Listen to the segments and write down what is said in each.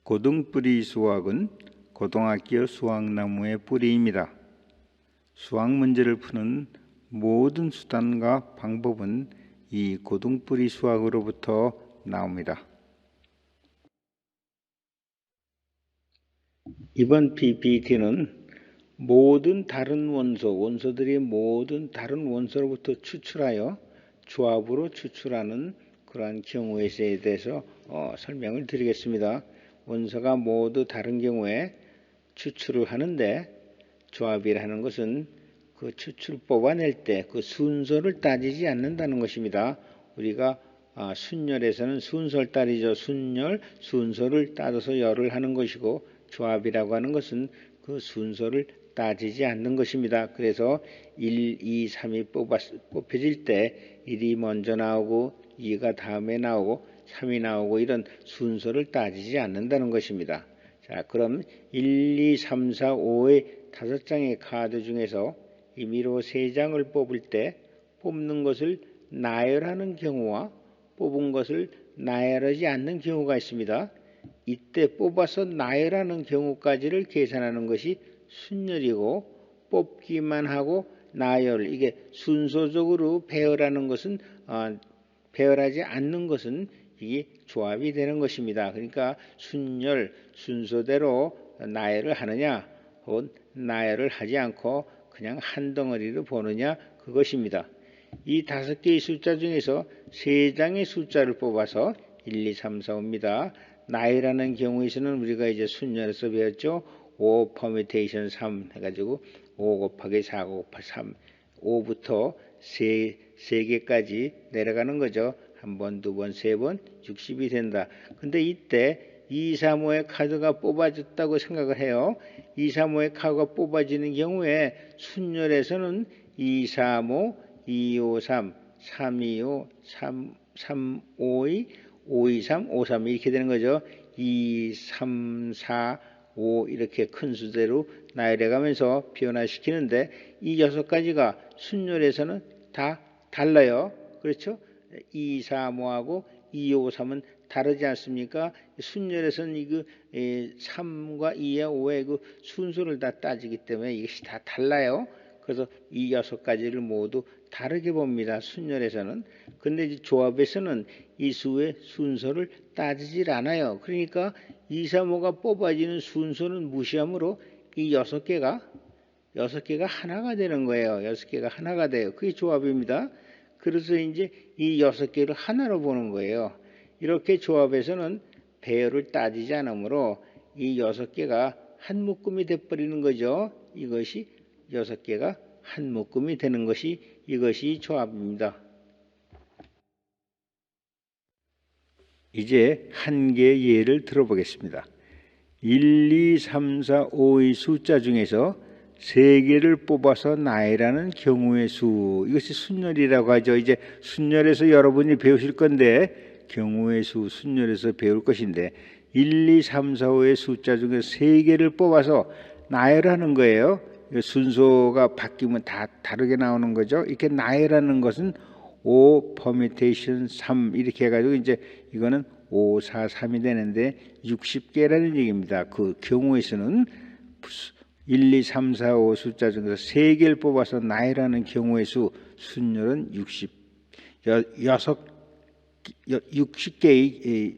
고등뿌리 수학은 고등학교 수학나무의 뿌리입니다. 수학 문제를 푸는 모든 수단과 방법은 이 고등뿌리 수학으로부터 나옵니다. 이번 PPT는 모든 다른 원소들이 모든 다른 원소로부터 추출하여 조합으로 추출하는 그러한 경우에 대해서 설명을 드리겠습니다. 원소가 모두 다른 경우에 추출을 하는데 조합이라는 것은 그 추출 뽑아낼 때 그 순서를 따지지 않는다는 것입니다. 우리가 순열에서는 순서를 따지죠. 순서를 따져서 열을 하는 것이고 조합이라고 하는 것은 그 순서를 따지지 않는 것입니다. 그래서 1, 2, 3이 뽑혀질 때 1이 먼저 나오고 2가 다음에 나오고 3이 나오고 이런 순서를 따지지 않는다는 것입니다. 자, 그럼 1, 2, 3, 4, 5의 5장의 카드 중에서 임의로 3장을 뽑을 때 뽑는 것을 나열하는 경우와 뽑은 것을 나열하지 않는 경우가 있습니다. 이때 뽑아서 나열하는 경우까지를 계산하는 것이 순열이고 뽑기만 하고 나열, 이게 순서적으로 배열하는 것은 배열하지 않는 것은 이게 조합이 되는 것입니다. 그러니까 순열, 순서대로 나열을 하느냐 혹은 나열을 하지 않고 그냥 한 덩어리로 보느냐 그것입니다. 이 5개의 숫자 중에서 3장의 숫자를 뽑아서 1, 2, 3, 4, 5입니다. 나열하는 경우에서는 우리가 이제 순열에서 배웠죠. 5 퍼뮤테이션 3 해가지고 5 곱하기 4 곱하기 3 5부터 3개까지 내려가는 거죠. 한 번, 두 번, 세 번 60이 된다. 근데 이때 2, 3, 5의 카드가 뽑아졌다고 생각을 해요. 2, 3, 5의 카드가 뽑아지는 경우에 순열에서는 2, 3, 5, 2, 5, 3, 3, 2, 5, 3, 5, 2, 5, 2, 3, 5, 3 이렇게 되는 거죠. 2, 3, 4, 5 이렇게 큰 수대로 나열해 가면서 변화시키는데 이 6가지가 순열에서는 다 달라요. 그렇죠? 2, 3, 5하고 2, 5, 3은 다르지 않습니까? 순열에서는 이거 3과 2와 5의 그 순서를 다 따지기 때문에 이것이 다 달라요. 그래서 이 6가지를 모두 다르게 봅니다. 순열에서는. 근데 이제 조합에서는 이 수의 순서를 따지질 않아요. 그러니까 2, 3, 5가 뽑아지는 순서는 무시하므로 이 6개가 하나가 되는 거예요. 6개가 하나가 돼요. 그게 조합입니다. 그래서 이제 이 6개를 하나로 보는 거예요. 이렇게 조합에서는 배열을 따지지 않으므로 이 6개가 한 묶음이 돼버리는 거죠. 이것이 6개가 한 묶음이 되는 것이 이것이 조합입니다. 이제 한 개의 예를 들어보겠습니다. 1, 2, 3, 4, 5의 숫자 중에서 3개를 뽑아서 나열하는 경우의 수, 이것이 순열이라고 하죠. 이제 순열에서 여러분이 배우실 건데 경우의 수 순열에서 배울 것인데 1, 2, 3, 4, 5의 숫자 중에 3개를 뽑아서 나열하는 거예요. 순서가 바뀌면 다 다르게 나오는 거죠. 이렇게 나열하는 것은 5 퍼뮤테이션 3 이렇게 해가지고 이제 이거는 5, 4, 3이 되는데 60개라는 얘기입니다. 그 경우에서는 1, 2, 3, 4, 5 숫자 중에서 3개를 뽑아서 나열하는 경우의 수 순열은 60개의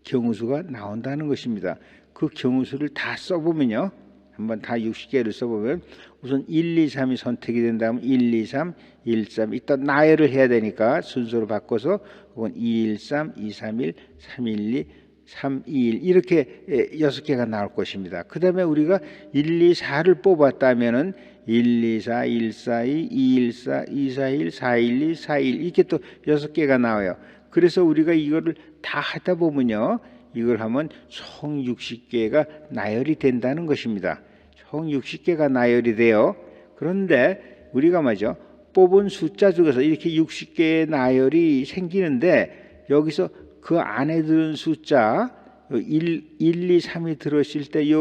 경우수가 나온다는 것입니다. 그 경우수를 다 써보면요. 한번 다 60개를 써보면 우선 1, 2, 3이 선택이 된다면 1, 2, 3, 1, 3 일단 나열을 해야 되니까 순서로 바꿔서 혹은 2, 1, 3, 2, 3, 1, 3, 1, 2, 3, 2, 1 이렇게 6개가 나올 것입니다. 그 다음에 우리가 1, 2, 4를 뽑았다면은 1, 2, 4, 1, 4, 2, 2, 1, 4, 2, 4, 1, 4, 1, 2, 4, 1 이렇게 또 6개가 나와요. 그래서 우리가 이거를 다 하다 보면요. 이걸 하면 총 60개가 나열이 된다는 것입니다. 총 60개가 나열이 돼요. 그런데 우리가 말이죠. 뽑은 숫자 중에서 이렇게 60개의 나열이 생기는데 여기서 그 안에 들은 숫자 1, 2, 3이 들어있을 때 이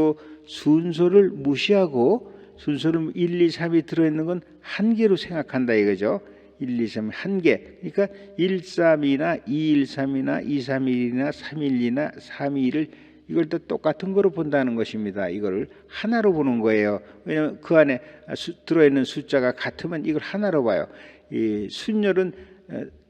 순서를 무시하고 순서를 1, 2, 3이 들어있는 건 한 개로 생각한다 이거죠. 1, 2, 3 한 개. 그러니까 1, 3이나 2, 1, 3이나 2, 3, 1이나 3, 1, 2나 3, 2를 이걸 또 똑같은 거로 본다는 것입니다. 이걸 하나로 보는 거예요. 왜냐하면 그 안에 들어있는 숫자가 같으면 이걸 하나로 봐요. 이 순열은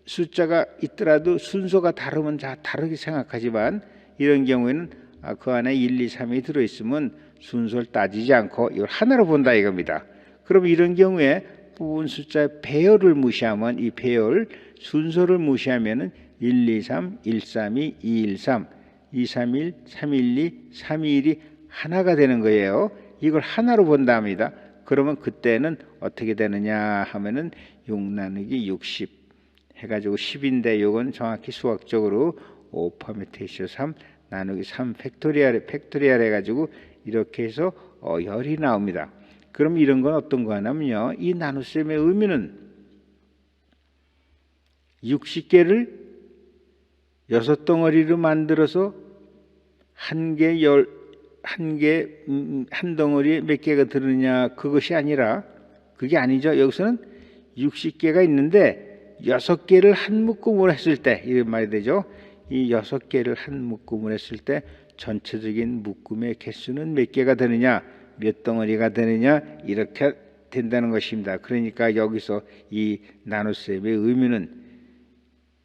숫자가 있더라도 순서가 다르면 다 다르게 생각하지만 이런 경우에는 그 안에 1, 2, 3이 들어있으면 순서를 따지지 않고 이걸 하나로 본다 이겁니다. 그럼 이런 경우에 부분 숫자의 배열을 무시하면 이 배열 순서를 무시하면은 1, 2, 3, 1, 3, 2, 2, 1, 3, 2, 3, 1, 3, 1, 2, 3, 2, 1이 하나가 되는 거예요. 이걸 하나로 본다 합니다. 그러면 그때는 어떻게 되느냐 하면은 6 나누기 60 해가지고 10인데 이건 정확히 수학적으로 5 퍼뮤테이션 3 나누기 3 팩토리얼 해가지고 이렇게 해서 열이 나옵니다. 그럼 이런 건 어떤 거 하냐면요. 이 나눗셈의 의미는 60개를 6덩어리로 만들어서 한 덩어리에 몇 개가 들으냐 그것이 아니라 그게 아니죠. 여기서는 60개가 있는데 6개를 한 묶음으로 했을 때 이런 말이 되죠. 이 6개를 한 묶음으로 했을 때 전체적인 묶음의 개수는 몇 개가 되느냐 몇 덩어리가 되느냐 이렇게 된다는 것입니다. 그러니까 여기서 이 나눗셈의 의미는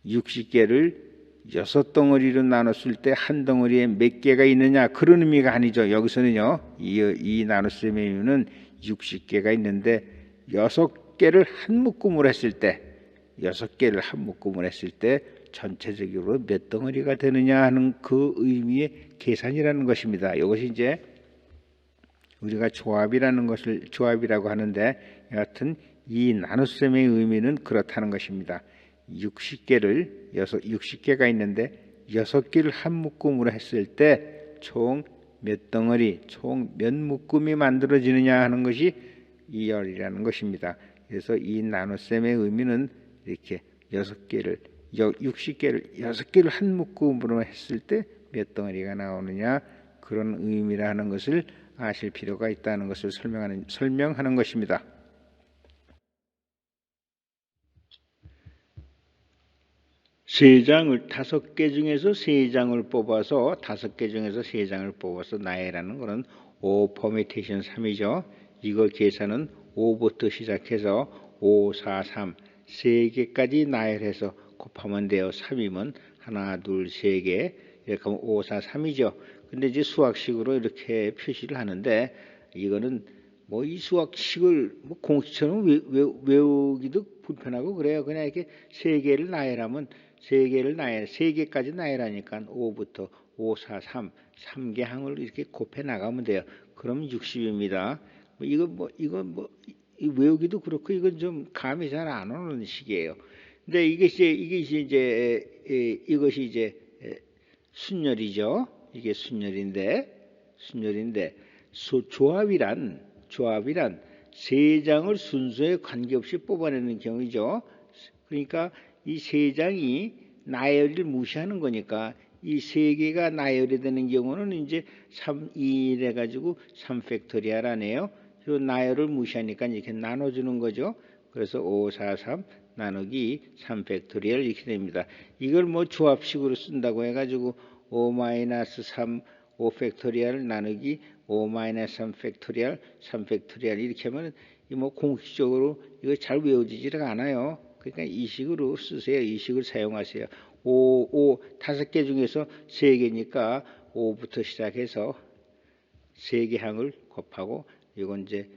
60개를 6덩어리로 나눴을 때 한 덩어리에 몇 개가 있느냐 그런 의미가 아니죠. 여기서는요. 이 나눗셈의 의미는 60개가 있는데 6개를 한 묶음으로 했을 때 6개를 한 묶음으로 했을 때 전체적으로 몇 덩어리가 되느냐 하는 그 의미의 계산이라는 것입니다. 이것이 이제 우리가 조합이라고 하는데 여하튼 이 나눗셈의 의미는 그렇다는 것입니다. 60개가 있는데 6개를 한 묶음으로 했을 때 총 몇 덩어리, 총 몇 묶음이 만들어지느냐 하는 것이 이 열이라는 것입니다. 그래서 이 나눗셈의 의미는 이렇게 60개를 6개를 한 묶음으로 했을 때 몇 덩어리가 나오느냐 그런 의미라는 것을 아실 필요가 있다는 것을 설명하는 것입니다. 세 장을 5개 중에서 3장을 뽑아서 5개 중에서 3장을 뽑아서 나열하는 것은 5 퍼뮤테이션 3이죠. 이거 계산은 5부터 시작해서 5, 4, 3 3개까지 나열해서 곱하면 돼요. 3이면 하나, 둘, 3개 이렇게 하면 5, 4, 3이죠. 근데 이제 수학식으로 이렇게 표시를 하는데 이거는 뭐 이 수학식을 뭐 공식처럼 외우기도 불편하고 그래요. 그냥 이렇게 3개를 나열하면 3개까지 나열하니까 5부터 5, 4, 3, 3개 항을 이렇게 곱해 나가면 돼요. 그럼 60입니다. 이건 외우기도 그렇고 이건 좀 감이 잘 안 오는 식이에요. 근데 이것이 이제 순열이죠. 이게 순열인데 조합이란 3장을 순서에 관계없이 뽑아내는 경우이죠. 그러니까 이 3장이 나열을 무시하는 거니까 이 3개가 나열이 되는 경우는 이제 3, 2, 1 해가지고 3팩토리얼하네요. 나열을 무시하니까 이렇게 나눠주는 거죠. 그래서 5, 4, 3 나누기 3팩토리얼 이렇게 됩니다. 이걸 뭐 조합식으로 쓴다고 해가지고 5-3 5팩토리얼 나누기 5-3 팩토리얼 3팩토리얼 이렇게 하면 뭐 공식적으로 이거 잘 외워지지가 않아요. 그러니까 이 식으로 쓰세요. 이 식을 사용하세요. 5개 중에서 3개니까 5부터 시작해서 3개 항을 곱하고 이건 이제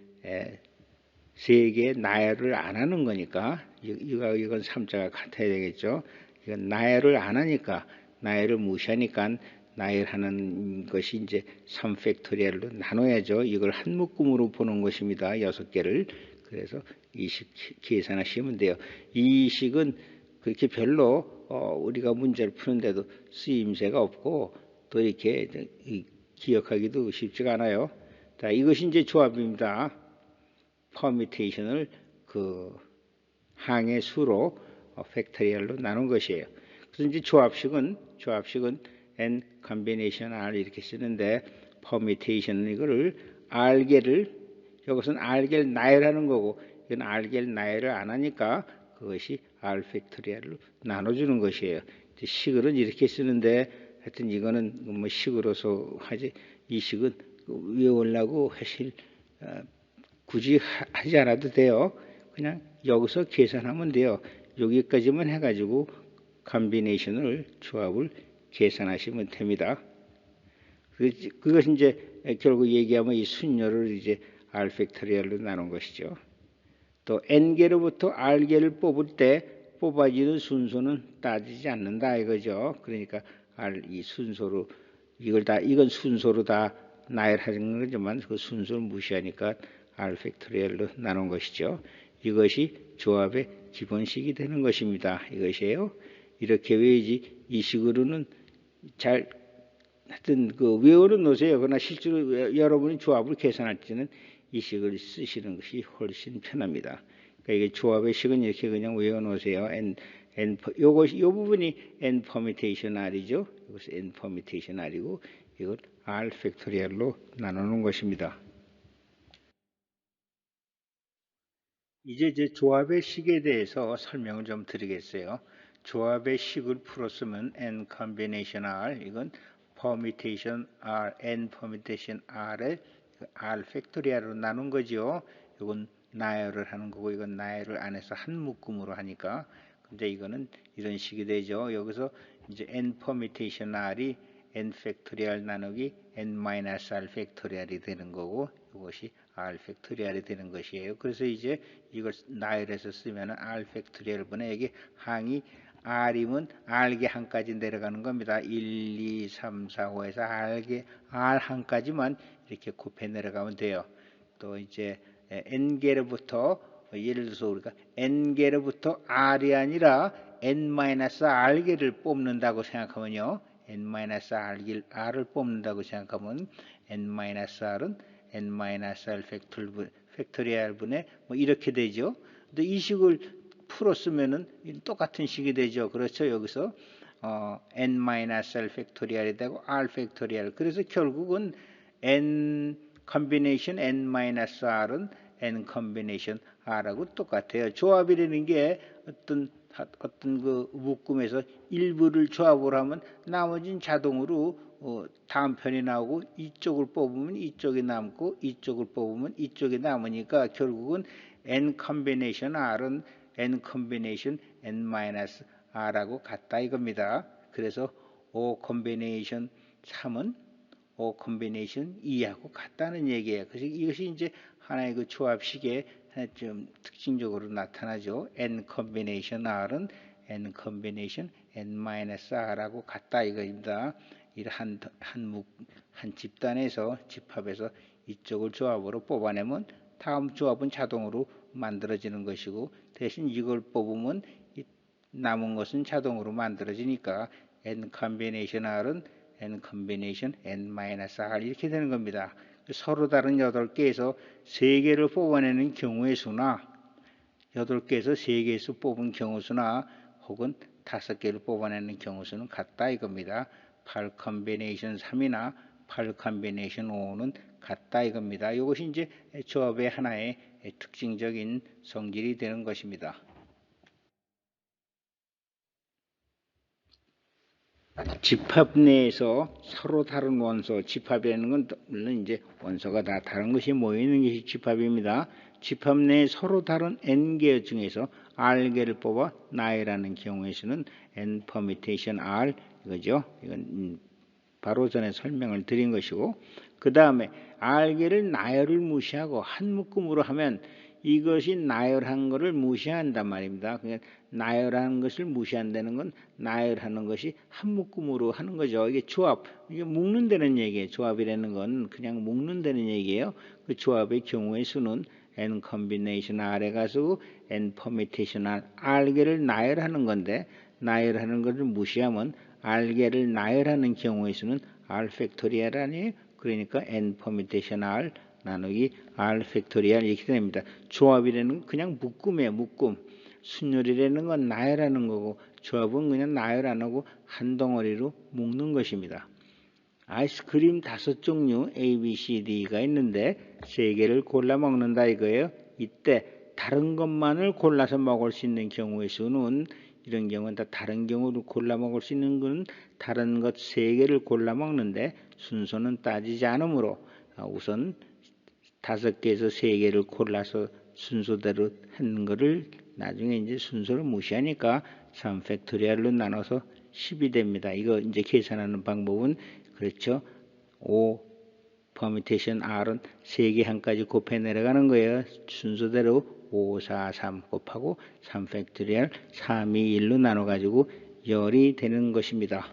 3개 나열을 안 하는 거니까 이건 3자가 같아야 되겠죠. 이건 나열을 안 하니까 나열을 무시하니까 나열하는 것이 이제 3팩토리얼로 나눠야죠. 이걸 한 묶음으로 보는 것입니다. 6개를. 그래서 이 식 계산하시면 돼요. 이 식은 그렇게 별로 우리가 문제를 푸는데도 쓰임새가 없고 또 이렇게 기억하기도 쉽지가 않아요. 자, 이것이 이제 조합입니다. 퍼뮤테이션을 그 항의 수로 팩토리얼로 나눈 것이에요. 그래서 이제 조합식은 n combination r 이렇게 쓰는데 퍼뮤테이션은 이거를 r개를 이것은 r개를 나열하는 거고 이건 r개를 나열을 안 하니까 그것이 r 팩토리얼로 나눠주는 것이에요. 식을은 이렇게 쓰는데 하여튼 이거는 뭐 식으로서 하지, 이 식은 외우려고 사실 굳이 하지 않아도 돼요. 그냥 여기서 계산하면 돼요. 여기까지만 해가지고 컨비네이션을, 조합을 계산하시면 됩니다. 그것이 이제 결국 얘기하면 이 순열을 이제 R 팩토리얼로 나눈 것이죠. 또 n개로부터 r개를 뽑을 때 뽑아지는 순서는 따지지 않는다 이거죠. 그러니까 이 순서로 이건 순서로 다 나열하는 거지만 그 순서를 무시하니까 R 팩토리얼로 나눈 것이죠. 이것이 조합의 기본식이 되는 것입니다. 이것이에요. 이렇게 외우지 이 식으로는 잘 하여튼 외워는 놓으세요. 그러나 실제로 여러분이 조합을 계산할 때는 이 식을 쓰시는 것이 훨씬 편합니다. 그러니까 이게 조합의 식은 이렇게 그냥 외워 놓으세요. 요 부분이 n 퍼미테이션 r이죠. 이것이 n 퍼미테이션 r이고 이걸 r 팩토리얼로 나누는 것입니다. 이제 조합의 식에 대해서 설명을 좀 드리겠어요. 조합의 식을 풀었으면 n combination r, 이건 permutation r, n permutation r의 r 팩토리얼로 나눈 거죠. 이건 나열을 하는 거고 이건 나열을 안 해서 한 묶음으로 하니까. 근데 이거는 이런 식이 되죠. 여기서 이제 n permutation r이 n 팩토리얼 나누기 n-r 팩토리얼이 되는 거고 이것이 r 팩토리얼이 되는 것이에요. 그래서 이제 이걸 나열해서 쓰면 r 팩토리얼 분의 여기 항이 r이면 r개 한까지 내려가는 겁니다. 1, 2, 3, 4, 5에서 r 한까지만 이렇게 곱해 내려가면 돼요. 또 이제 n개로부터 예를 들어서 우리가 n개로부터 r이 아니라 n-r개를 뽑는다고 생각하면요. n-r을 뽑는다고 생각하면 n-r은 n-r 팩토리얼 분의 뭐 이렇게 되죠. 근데 이 식을 풀었으면은 똑같은 식이 되죠. 그렇죠. 여기서 n-r 팩토리얼이 되고 r 팩토리얼. 그래서 결국은 n 컨비네이션 n-r은 n 컨비네이션 r하고 똑같아요. 조합이라는 게 어떤 그 묶음에서 일부를 조합을 하면 나머지는 자동으로 다음 편이 나오고 이쪽을 뽑으면 이쪽이 남고 이쪽을 뽑으면 이쪽이 남으니까 결국은 n 컨비네이션 r은 n 컨비네이션 n-r하고 같다 이겁니다. 그래서 O 컨비네이션 3은 O 컨비네이션 2하고 같다는 얘기예요. 그래서 이것이 이제 하나의 그 조합식의 좀 특징적으로 나타나죠. n 컨비네이션 r은 n 컨비네이션 n-r하고 같다 이거입니다. 한 집단에서 집합에서 이쪽을 조합으로 뽑아내면 다음 조합은 자동으로 만들어지는 것이고 대신 이걸 뽑으면 남은 것은 자동으로 만들어지니까 n 컨비네이션 r은 n 컨비네이션 n-r 이렇게 되는 겁니다. 서로 다른 8개에서 3개를 뽑아내는 경우의 수나 8개에서 3개에서 뽑은 경우 수나 혹은 5개를 뽑아내는 경우 수는 같다 이겁니다. 8 컨비네이션 3이나 8 컨비네이션 5는 같다 이겁니다. 이것이 이제 조합의 하나의 특징적인 성질이 되는 것입니다. 집합 내에서 서로 다른 원소, 집합이라는 건 물론 이제 원소가 다 다른 것이 모이는 것이 집합입니다. 집합 내에 서로 다른 n개 중에서 r개를 뽑아 나열하는 경우에서는 n permutation r 이거죠. 이건 바로 전에 설명을 드린 것이고 그 다음에 r개를 나열을 무시하고 한 묶음으로 하면 이것이 나열한 것을 무시한단 말입니다. 그러니까 나열하는 것을 무시한다는 건 나열하는 것이 한 묶음으로 하는 거죠. 이게 조합, 이게 묶는다는 얘기예요. 조합이라는 건 그냥 묶는다는 얘기예요. 그 조합의 경우의 수는 n 컨비네이션 r에 가서 n 퍼미테이션 r개를 나열하는 건데 나열하는 것을 무시하면 r개를 나열하는 경우의 수는 r 팩토리얼 아니에요. 그러니까 n 퍼미테이션 r 나누기 r 팩토리얼 이렇게 됩니다. 조합이라는 건 그냥 묶음이에요. 묶음. 순열이라는 건 나열하는 거고 조합은 그냥 나열 안 하고 한 덩어리로 묶는 것입니다. 아이스크림 5종류 A, B, C, D가 있는데 3개를 골라 먹는다 이거예요. 이때 다른 것만을 골라서 먹을 수 있는 경우의 수는 이런 경우는 다 다른 경우를 골라 먹을 수 있는 건 다른 것 3개를 골라 먹는데 순서는 따지지 않으므로 우선 5개에서 3개를 골라서 순서대로 하는 거를 나중에 이제 순서를 무시하니까 3팩토리얼로 나눠서 10이 됩니다. 이거 이제 계산하는 방법은 그렇죠. 5 퍼미테이션 R은 3개 한까지 곱해 내려가는 거예요. 순서대로 5, 4, 3 곱하고 3팩토리얼 3, 2, 1로 나눠 가지고 열이 되는 것입니다.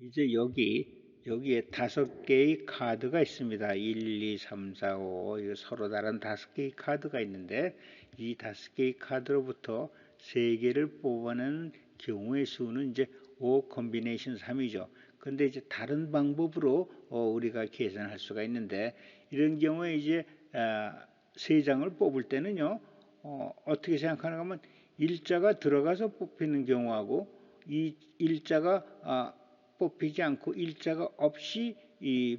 이제 여기에 5개의 카드가 있습니다. 1, 2, 3, 4, 5 이거 서로 다른 5개의 카드가 있는데 이 5개의 카드로부터 3개를 뽑아내는 경우의 수는 이제 5 콤비네이션 3이죠. 근데 이제 다른 방법으로 우리가 계산할 수가 있는데 이런 경우에 이제 3장을 뽑을 때는요. 어떻게 생각하는가 하면 일자가 들어가서 뽑히는 경우하고 이 일자가 뽑히지 않고 일자가 없이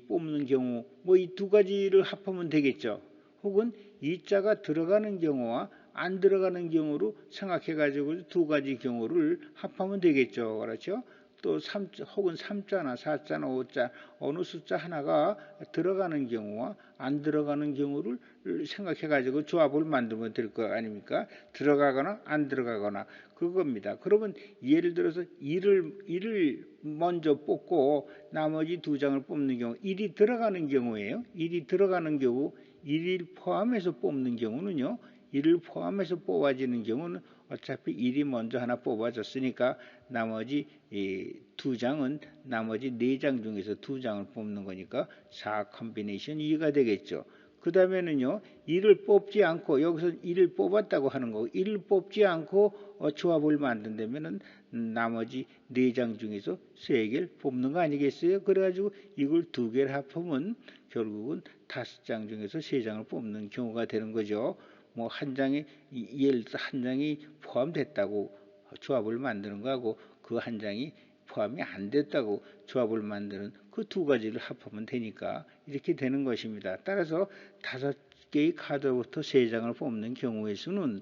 뽑는 경우 뭐 이 두 가지를 합하면 되겠죠. 혹은 이자가 들어가는 경우와 안 들어가는 경우로 생각해 가지고 두 가지 경우를 합하면 되겠죠. 그렇죠? 또 3, 혹은 3자나 4자나 5자 어느 숫자 하나가 들어가는 경우와 안 들어가는 경우를 생각해 가지고 조합을 만들면 될 거 아닙니까? 들어가거나 안 들어가거나 그겁니다. 그러면 예를 들어서 1을 먼저 뽑고 나머지 2장을 뽑는 경우 1이 들어가는 경우에요. 1이 들어가는 경우 1을 포함해서 뽑는 경우는요. 1을 포함해서 뽑아지는 경우는 어차피 1이 먼저 하나 뽑아졌으니까 나머지 2장은 나머지 4장 중에서 2장을 뽑는 거니까 4 콤비네이션 2가 되겠죠. 그 다음에는요, 1을 뽑지 않고, 여기서 1을 뽑았다고 하는 거고, 1을 뽑지 않고 조합을 만든다면은 나머지 4장 중에서 3개를 뽑는 거 아니겠어요? 그래가지고 이걸 2개를 합하면 결국은 5장 중에서 3장을 뽑는 경우가 되는 거죠. 뭐 한 장에, 예를 들어서 한 장이 포함됐다고 조합을 만드는 거하고 그 한 장이 포함이 안 됐다고 조합을 만드는 그 2가지를 합하면 되니까 이렇게 되는 것입니다. 따라서 5개의 카드부터 3장을 뽑는 경우의 수는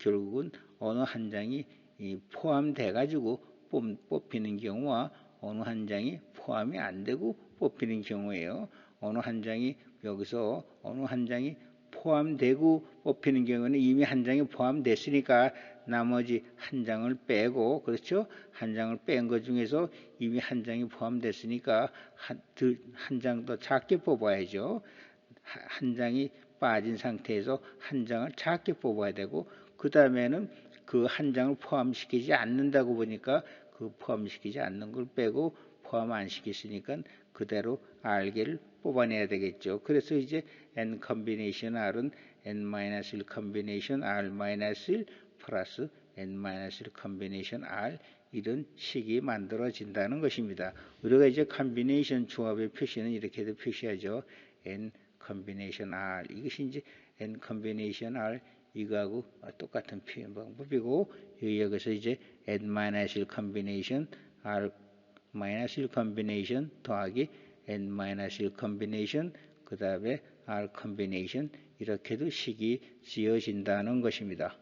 결국은 어느 한 장이 포함돼 가지고 뽑히는 경우와 어느 한 장이 포함이 안 되고 뽑히는 경우예요. 어느 한 장이 여기서 어느 한 장이 포함되고 뽑히는 경우는 이미 한 장이 포함됐으니까 나머지 한 장을 빼고 그렇죠? 한 장을 뺀 것 중에서 이미 한 장이 포함됐으니까 한 장 더 작게 뽑아야죠. 한 장이 빠진 상태에서 한 장을 작게 뽑아야 되고 그 다음에는 그 한 장을 포함시키지 않는다고 보니까 그 포함시키지 않는 걸 빼고 포함 안 시켰으니까 그대로 R개를 뽑아내야 되겠죠. 그래서 이제 N 콤비네이션 R은 N-1 콤비네이션 R-1 플러스 N-1 콤비네이션 R 이런 식이 만들어진다는 것입니다. 우리가 이제 콤비네이션 조합의 표시는 이렇게도 표시하죠. N 콤비네이션 R 이것이 이제 N 콤비네이션 R 이거하고 똑같은 표현 방법이고 여기서 이제 N-1 콤비네이션 R-1 콤비네이션 더하기 N-1 콤비네이션 그 다음에 R 콤비네이션 이렇게도 식이 지어진다는 것입니다.